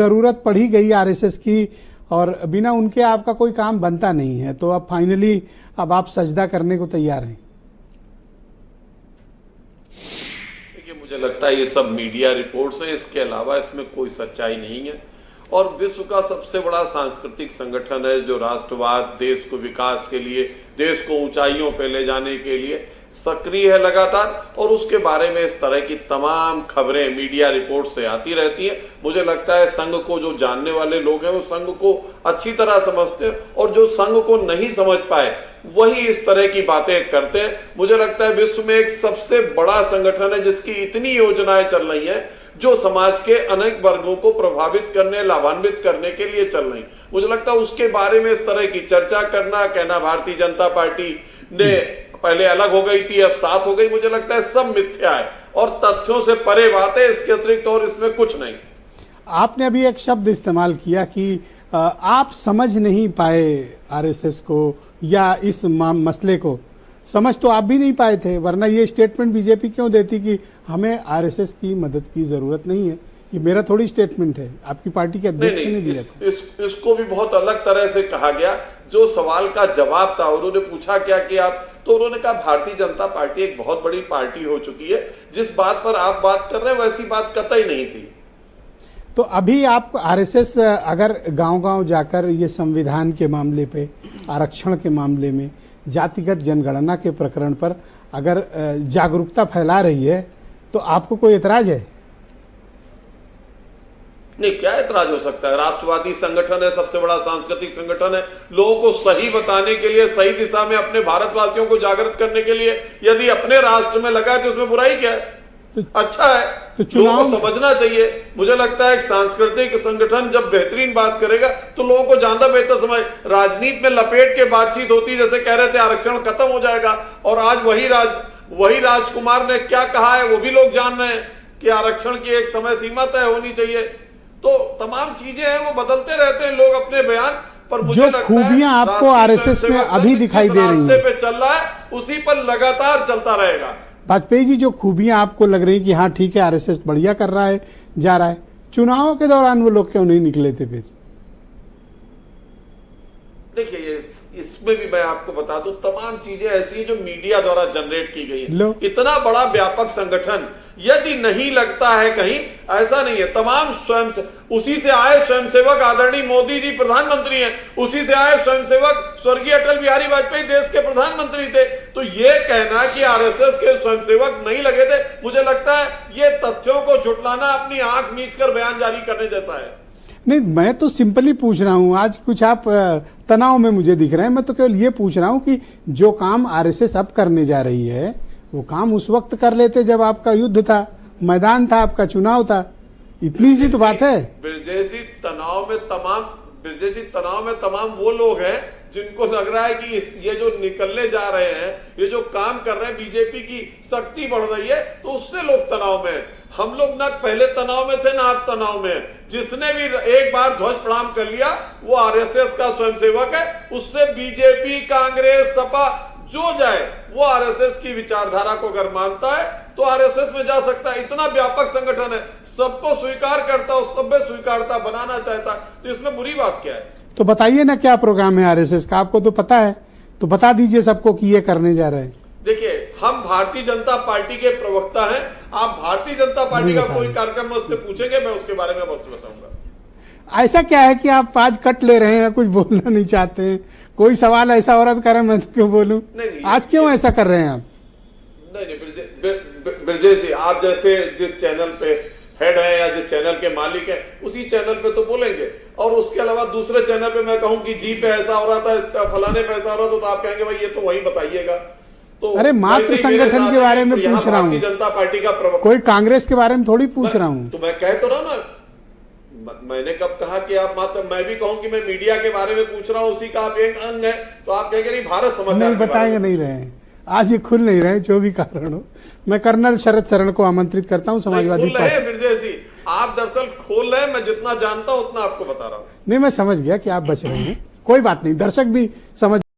ज़रूरत पड़ी गई आरएसएस की और बिना उनके आपका कोई काम बनता नहीं है, तो अब फाइनली अब आप सजदा करने को तैयार हैं? देखिए, मुझे लगता है ये सब मीडिया रिपोर्ट्स हैं, इसके अलावा इसमें कोई सच्चाई नहीं है। और विश्व का सबसे बड़ा सांस्कृतिक संगठन है जो राष्ट्रवाद, देश को विकास के लिए, देश को ऊंचाइयों पे ले जाने के लिए सक्रिय है लगातार, और उसके बारे में इस तरह की तमाम खबरें मीडिया रिपोर्ट से आती रहती है। मुझे लगता है संघ को जो जानने वाले लोग हैं वो संघ को अच्छी तरह समझते हैं, और जो संघ को नहीं समझ पाए वही इस तरह की बातें करते हैं। मुझे लगता है विश्व में एक सबसे बड़ा संगठन है जिसकी इतनी योजनाएं चल रही हैं जो समाज के अनेक वर्गों को प्रभावित करने, लाभान्वित करने के लिए चल रही। मुझे लगता है उसके बारे में इस तरह की चर्चा करना, कहना भारतीय जनता पार्टी ने पहले अलग हो गई थी अब साथ हो गई, मुझे लगता है सब मिथ्या है और तथ्यों से परे बात है, इसके अतिरिक्त और इसमें कुछ नहीं। आपने अभी एक शब्द इस्तेमाल किया कि आप समझ नहीं पाए आरएसएस को या इस मसले को। समझ तो आप भी नहीं पाए थे, वरना ये स्टेटमेंट बीजेपी क्यों देती कि हमें आरएसएस की मदद की जरूरत नहीं है? ये मेरा थोड़ी स्टेटमेंट है, आपकी पार्टी के अध्यक्ष ने दिया था। इसको भी बहुत अलग तरह से कहा गया। जो सवाल का जवाब था, उन्होंने पूछा क्या कि आप, तो उन्होंने कहा भारतीय जनता पार्टी एक बहुत बड़ी पार्टी हो चुकी है, जिस बात पर आप बात कर रहे हैं वैसी बात कतई नहीं थी। तो अभी आप आरएसएस अगर गांव-गांव जाकर ये संविधान के मामले पे, आरक्षण के मामले में, जातिगत जनगणना के प्रकरण पर अगर जागरूकता फैला रही है तो आपको कोई एतराज है? नहीं, क्या एतराज हो सकता है? राष्ट्रवादी संगठन है, सबसे बड़ा सांस्कृतिक संगठन है। लोगों को सही बताने के लिए, सही दिशा में अपने भारतवासियों को जागृत करने के लिए यदि अपने राष्ट्र में लगा है तो उसमें बुराई क्या है? तो अच्छा है, तो लोगों को समझना चाहिए। मुझे लगता है एक सांस्कृतिक संगठन जब बेहतरीन बात करेगा तो लोगों को ज्यादा बेहतर समझ। राजनीति में लपेट के बातचीत होती, जैसे कह रहे थे आरक्षण खत्म हो जाएगा, और आज वही राजकुमार ने क्या कहा है वो भी लोग जान रहे हैं कि आरक्षण की एक समय सीमा तय होनी चाहिए। तो तमाम चीजें हैं, वो बदलते रहते हैं लोग अपने बयान पर। मुझे जो खूबियां आपको आरएसएस में अभी दिखाई दे रही हैं, पे चल रहा है उसी पर लगातार चलता रहेगा। वाजपेयी जी, जो खूबियां आपको लग रही कि हाँ ठीक है आरएसएस बढ़िया कर रहा है, जा रहा है, चुनावों के दौरान वो लोग क्यों नहीं निकले थे फिर? देखिए, इसमें भी मैं आपको बता दूं, तमाम चीजें ऐसी हैं जो मीडिया द्वारा जनरेट की गई है। इतना बड़ा व्यापक संगठन यदि नहीं लगता है कहीं, ऐसा नहीं है। तमाम स्वयं से, उसी से आए स्वयंसेवक आदरणीय मोदी जी प्रधानमंत्री हैं, उसी से आए स्वयंसेवक स्वर्गीय अटल बिहारी वाजपेयी देश के प्रधानमंत्री थे। तो ये कहना कि आरएसएस के स्वयंसेवक नहीं लगे थे, मुझे लगता है ये तथ्यों को झुटलाना, अपनी आंख मीचकर बयान जारी करने जैसा है। नहीं, मैं तो सिंपली पूछ रहा हूँ, आज कुछ आप तनाव में मुझे दिख रहे हैं। मैं तो केवल ये पूछ रहा हूँ कि जो काम आरएसएस अब करने जा रही है वो काम उस वक्त कर लेते जब आपका युद्ध था, मैदान था, आपका चुनाव था। इतनी सी तो बात है। ब्रजेश जी, तनाव में तमाम वो लोग हैं जिनको लग रहा है कि ये जो निकलने जा रहे हैं, ये जो काम कर रहे हैं, बीजेपी की शक्ति बढ़ रही है, तो उससे लोग तनाव में हैं। हम लोग ना पहले तनाव में थे ना अब तनाव में। जिसने भी एक बार ध्वज प्रणाम कर लिया वो आरएसएस का स्वयंसेवक है। उससे बीजेपी, कांग्रेस, सपा जो जाए वो आरएसएस की विचारधारा को अगर मानता है तो आरएसएस में जा सकता है। इतना व्यापक संगठन है, सबको स्वीकार करता है, सब में स्वीकारता बनाना चाहता है, तो इसमें बुरी बात क्या है? तो बताइए ना क्या प्रोग्राम है आरएसएस का, आपको तो पता है, तो बता दीजिए सबको कि ये करने जा रहे हैं। देखिए, हम भारतीय जनता पार्टी के प्रवक्ता हैं। आप भारतीय जनता पार्टी का कोई कार्यक्रम मुझसे पूछेंगे, मैं उसके बारे में बस बताऊंगा। ऐसा क्या है कि आप आज कट ले रहे हैं, कुछ बोलना नहीं चाहते हैं? कोई सवाल ऐसा हो रहा कर रहे, मैं तो क्यों बोलूं? आज क्यों ऐसा कर रहे हैं आप? नहीं, ब्रजेश जी, आप जैसे जिस चैनल पे हेड है या जिस चैनल के मालिक है उसी चैनल पे तो बोलेंगे, और उसके अलावा दूसरे चैनल पे मैं कहूं कि जी पे ऐसा हो रहा था, इसका फलाने पे ऐसा हो रहा था, तो आप कहेंगे भाई ये तो वही बताइएगा। तो अरे मात्र संगठन के बारे में पूछ रहा हूँ, जनता पार्टी का प्रवक्ता, कोई कांग्रेस के बारे में थोड़ी पूछ रहा हूँ। तो मैं कह तो रहा ना, मैंने कब कहा कि आप मात्र, मैं भी कहूं कि मैं मीडिया के बारे में पूछ रहा हूं, उसी का आप एक अंग है, तो आप कहेंगे नहीं भारत समाचार नहीं बताएंगे, नहीं रहे आज, ये खुल नहीं रहे, जो भी कारण हो। मैं कर्नल शरद शरण को आमंत्रित करता हूँ, समाजवादी पार्टी। ब्रजेश जी, आप दरअसल खोल रहे हैं, मैं जितना जानता हूं उतना आपको बता रहा हूं। नहीं, मैं समझ गया कि आप बच रहे हैं, कोई बात नहीं, दर्शक भी समझ